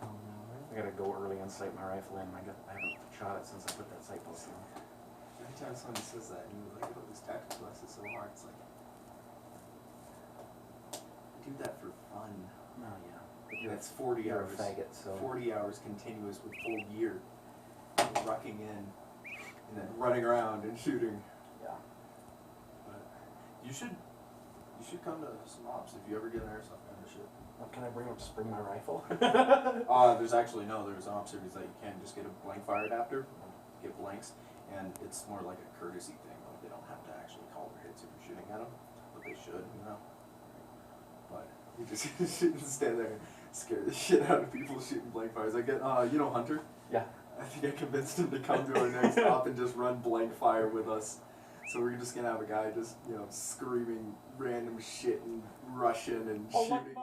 Oh, no, right? I gotta go early and sight my rifle in. I haven't shot it since I put that sight post in. Every time somebody says that, and you like, oh, this tactical class is so hard, it's like, I do that for fun. Oh, yeah. And it's 40 You're hours. a faggot, so. 40 hours continuous with full gear. Rucking in, and then running around and shooting. Yeah. But you should come to some ops if you ever get an airsoft gun or shit. What can I bring up? Just bring my rifle? There's actually, no, there's an op series that you can just get a blank fire adapter, get blanks, and it's more like a courtesy thing. Like they don't have to actually call their hits if you're shooting at them, but they should, you know. But you just stand there and scare the shit out of people shooting blank fires. I get, you know Hunter? Yeah. I think I convinced him to come to our next op and just run blank fire with us. So we're just gonna have a guy just, you know, screaming random shit and rushing and shooting.